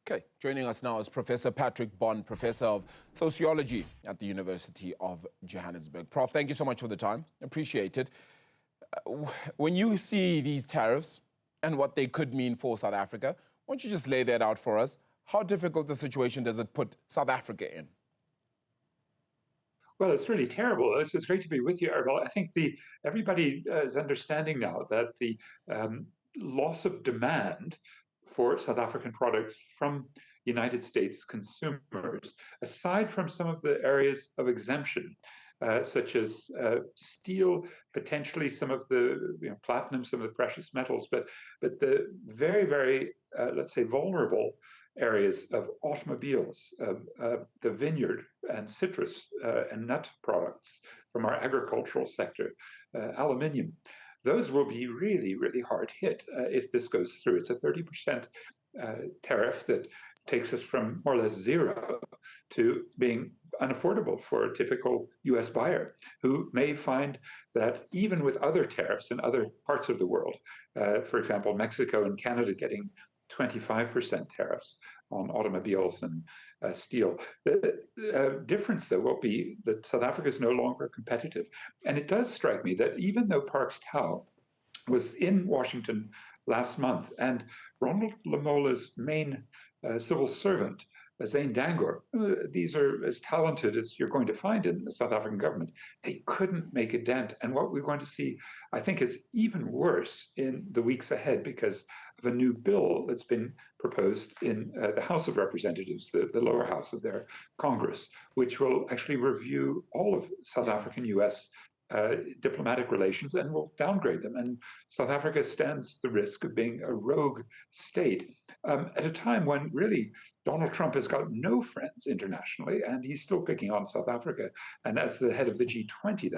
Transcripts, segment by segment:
Okay, joining us now is Professor Patrick Bond, Professor of Sociology at the University of Johannesburg. Prof, thank you so much for the time. Appreciate it. When you see these tariffs and what they could mean for South Africa, why don't you just lay that out for us? How difficult a situation does it put South Africa in? Well, it's really terrible. It's great to be with you, Errol. I think everybody is understanding now that the loss of demand for South African products from United States consumers, aside from some of the areas of exemption, such as steel, potentially some of the platinum, some of the precious metals, but the very let's say vulnerable areas of automobiles, the vineyard and citrus and nut products from our agricultural sector, aluminium. Those will be really hard hit if this goes through. It's a 30% tariff that takes us from more or less zero to being unaffordable for a typical US buyer who may find that even with other tariffs in other parts of the world, for example, Mexico and Canada getting 25% tariffs on automobiles and steel. The difference, though, will be that South Africa is no longer competitive. And it does strike me that even though Parks Tau was in Washington last month, and Ronald Lamola's main civil servant, Zane Dangor, these are as talented as you're going to find in the South African government. They couldn't make a dent. And what we're going to see, I think, is even worse in the weeks ahead because of a new bill that's been proposed in the House of Representatives, the lower house of their Congress, which will actually review all of South African-US diplomatic relations and will downgrade them. And South Africa stands the risk of being a rogue state at a time when really Donald Trump has got no friends internationally, and he's still picking on South Africa. And as the head of the G20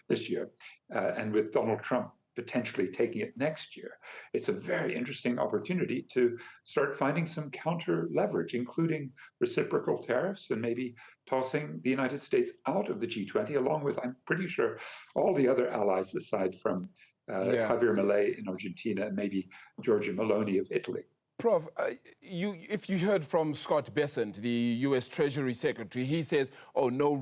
this year, and with Donald Trump potentially taking it next year, it's a very interesting opportunity to start finding some counter leverage, including reciprocal tariffs and maybe tossing the United States out of the G20, along with, I'm pretty sure, all the other allies aside from Javier Milei in Argentina and maybe Giorgia Meloni of Italy. Prof, if you heard from Scott Bessent, the U.S. Treasury Secretary, he says, oh, no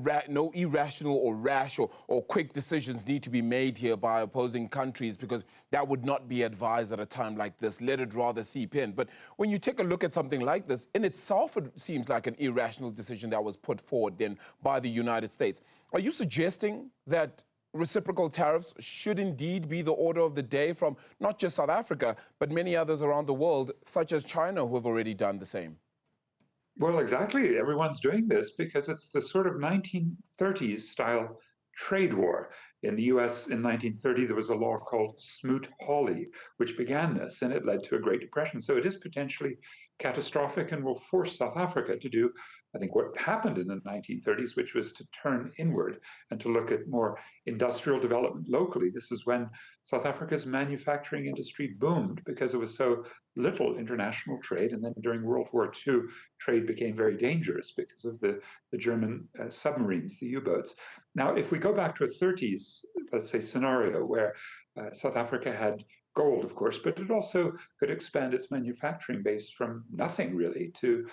irrational or rash or quick decisions need to be made here by opposing countries because that would not be advised at a time like this. Let it rather seep in. But when you take a look at something like this, in itself, it seems like an irrational decision that was put forward then by the United States. Are you suggesting that reciprocal tariffs should indeed be the order of the day from not just South Africa, but many others around the world, such as China, who have already done the same? Well, exactly. Everyone's doing this because it's the sort of 1930s style trade war. In the US in 1930, there was a law called Smoot-Hawley, which began this, and it led to a Great Depression. So it is potentially catastrophic and will force South Africa to do, I think, what happened in the 1930s, which was to turn inward and to look at more industrial development locally. This is when South Africa's manufacturing industry boomed because there was so little international trade. And then during World War II, trade became very dangerous because of the German submarines, the U-boats. Now, if we go back to a 30s, let's say, scenario where South Africa had gold, of course, but it also could expand its manufacturing base from nothing really to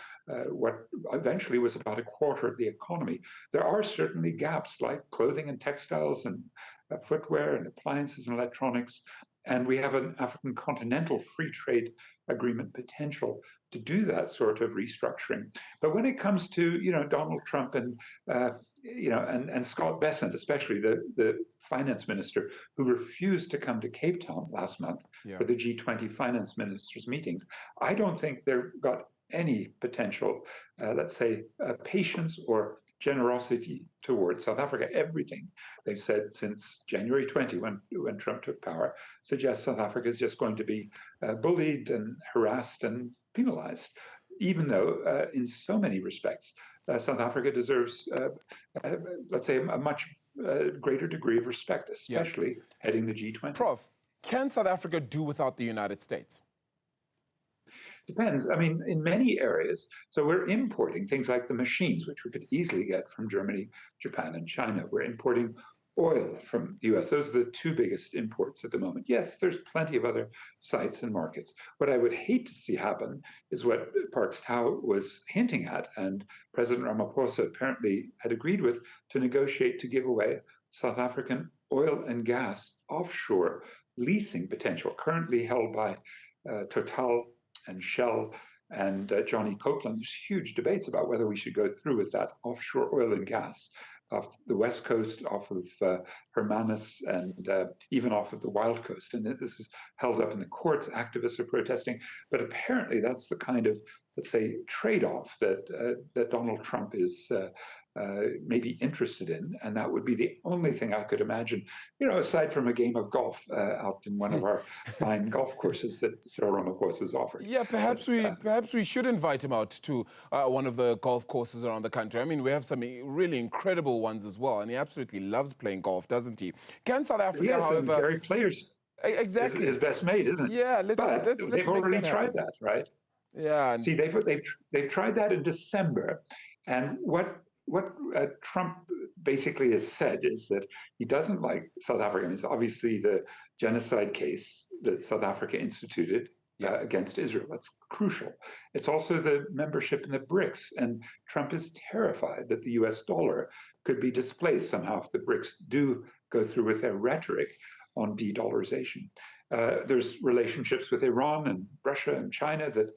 what eventually was about a quarter of the economy. There are certainly gaps like clothing and textiles and footwear and appliances and electronics. And we have an African continental free trade agreement potential to do that sort of restructuring. But when it comes to, Donald Trump and Scott Bessent, especially the finance minister, who refused to come to Cape Town last month for the G20 finance ministers meetings, I don't think they've got any potential, let's say, patience or generosity towards South Africa. Everything they've said since January 20, when Trump took power, suggests South Africa is just going to be bullied and harassed and penalized, even though in so many respects, South Africa deserves, let's say, a much greater degree of respect, especially heading the G20. Prof, can South Africa do without the United States? Depends. I mean, in many areas. So we're importing things like the machines, which we could easily get from Germany, Japan, and China. We're importing oil from the US. Those are the two biggest imports at the moment. Yes, there's plenty of other sites and markets. What I would hate to see happen is what Parks Tao was hinting at, and President Ramaphosa apparently had agreed with, to negotiate to give away South African oil and gas offshore leasing potential, currently held by Total and Shell and Johnny Copeland. There's huge debates about whether we should go through with that offshore oil and gas off the west coast, off of Hermanus, and even off of the Wild Coast. And this is held up in the courts. Activists are protesting. But apparently that's the kind of, let's say, trade-off that Donald Trump is maybe interested in. And that would be the only thing I could imagine, aside from a game of golf out in one of our fine golf courses that Cyril Ramaphosa has offered. Yeah, perhaps we should invite him out to one of the golf courses around the country. I mean, we have some really incredible ones as well, and he absolutely loves playing golf, doesn't he? Can South Africa, yes, however... and Gary Players exactly his best mate, isn't it? Yeah, let's they've already tried that, right? Yeah. See, they've tried that in December, and what Trump basically has said is that he doesn't like South Africa. It's obviously the genocide case that South Africa instituted against Israel. That's crucial. It's also the membership in the BRICS, and Trump is terrified that the US dollar could be displaced somehow if the BRICS do go through with their rhetoric on de-dollarization. There's relationships with Iran and Russia and China that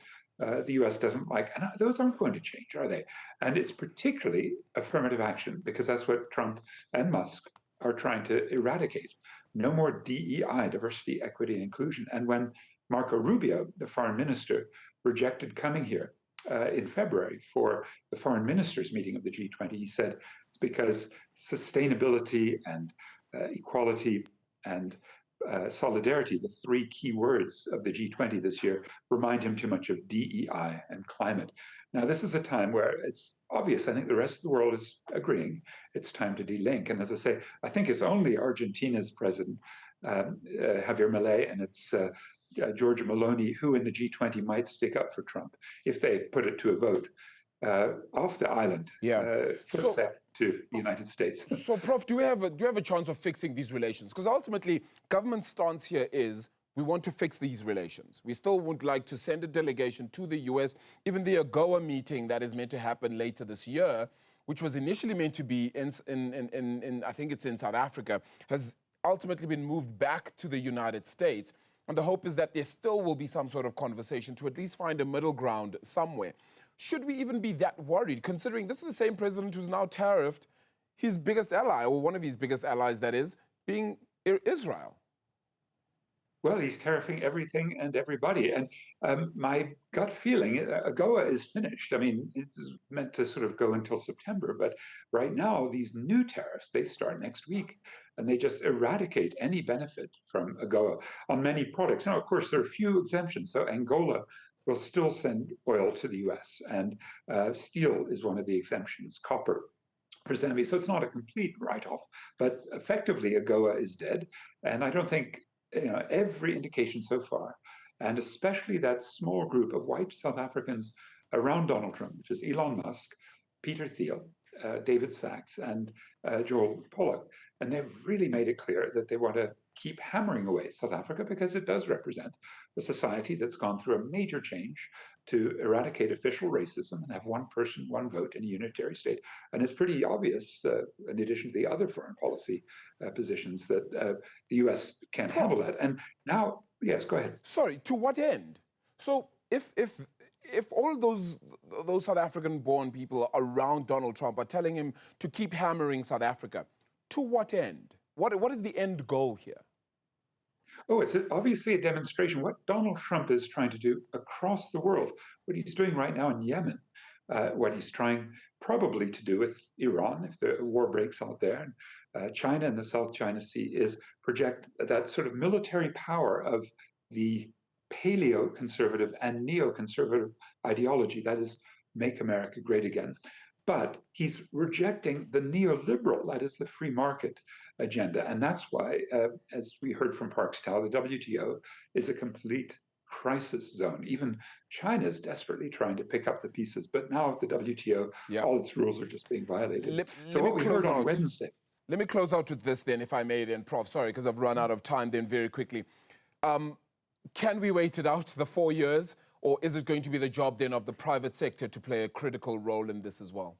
the US doesn't like, and those aren't going to change, are they? And it's particularly affirmative action, because that's what Trump and Musk are trying to eradicate. No more DEI, diversity, equity, and inclusion. And when Marco Rubio, the foreign minister, rejected coming here in February for the foreign ministers meeting of the G20, he said it's because sustainability and equality and solidarity, the three key words of the G20 this year, remind him too much of DEI and climate. Now, this is a time where it's obvious, I think the rest of the world is agreeing, it's time to delink. And as I say, I think it's only Argentina's president, Javier Milei, and it's Giorgia Meloni, who in the G20 might stick up for Trump if they put it to a vote off the island for a step to the United States. So, Prof, do you have a chance of fixing these relations? Because ultimately, government stance here is we want to fix these relations. We still would like to send a delegation to the US. Even the AGOA meeting that is meant to happen later this year, which was initially meant to be in I think it's in South Africa, has ultimately been moved back to the United States. And the hope is that there still will be some sort of conversation to at least find a middle ground somewhere. Should we even be that worried, considering this is the same president who's now tariffed his biggest ally, or one of his biggest allies, that is, being Israel? Well, he's tariffing everything and everybody. And my gut feeling, AGOA is finished. I mean, it's meant to sort of go until September. But right now, these new tariffs, they start next week. And they just eradicate any benefit from AGOA on many products. Now, of course, there are a few exemptions. So Angola will still send oil to the US, and steel is one of the exemptions, copper for Zambia. So it's not a complete write-off, but effectively AGOA is dead. And I don't think, every indication so far, and especially that small group of white South Africans around Donald Trump, which is Elon Musk, Peter Thiel, David Sachs, and Joel Pollak. And they've really made it clear that they want to keep hammering away South Africa because it does represent a society that's gone through a major change to eradicate official racism and have one person, one vote in a unitary state. And it's pretty obvious, in addition to the other foreign policy positions, that the US can't handle that. And now, yes, go ahead. Sorry, to what end? So if all those South African-born people around Donald Trump are telling him to keep hammering South Africa, to what end? What is the end goal here? Oh, it's obviously a demonstration. What Donald Trump is trying to do across the world, what he's doing right now in Yemen, what he's trying probably to do with Iran, if the war breaks out there, and China and the South China Sea, is project that sort of military power of the paleo-conservative and neoconservative ideology, that is, make America great again. But he's rejecting the neoliberal, that is the free market agenda. And that's why, as we heard from Parks Tao, the WTO is a complete crisis zone. Even China is desperately trying to pick up the pieces. But now the WTO, all its rules are just being violated. So what we heard on Wednesday. Let me close out with this then, if I may then, Prof. Sorry, because I've run out of time then very quickly. Can we wait it out, the 4 years, or is it going to be the job then of the private sector to play a critical role in this as well?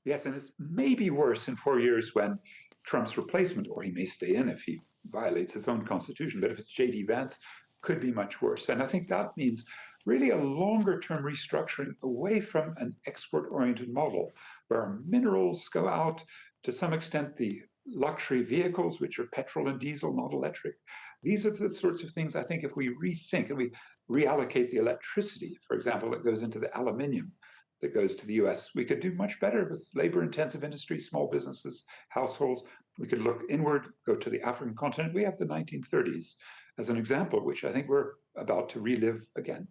Yes, and it's maybe worse in 4 years when Trump's replacement, or he may stay in if he violates his own constitution, but if it's J.D. Vance, could be much worse. And I think that means really a longer-term restructuring away from an export-oriented model, where minerals go out, to some extent the luxury vehicles, which are petrol and diesel, not electric. These are the sorts of things I think if we rethink and we reallocate the electricity, for example, that goes into the aluminium that goes to the US, we could do much better with labor-intensive industry, small businesses, households. We could look inward, go to the African continent. We have the 1930s as an example, which I think we're about to relive again.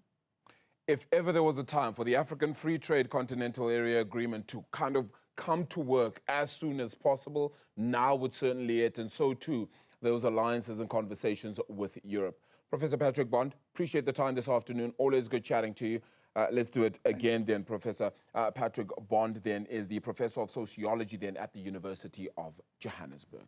If ever there was a time for the African Free Trade Continental Area Agreement to kind of come to work as soon as possible, now would certainly it, and so too those alliances and conversations with Europe. Professor Patrick Bond, appreciate the time this afternoon. Always good chatting to you. Let's do it again then. Professor Patrick Bond then is the Professor of Sociology then at the University of Johannesburg.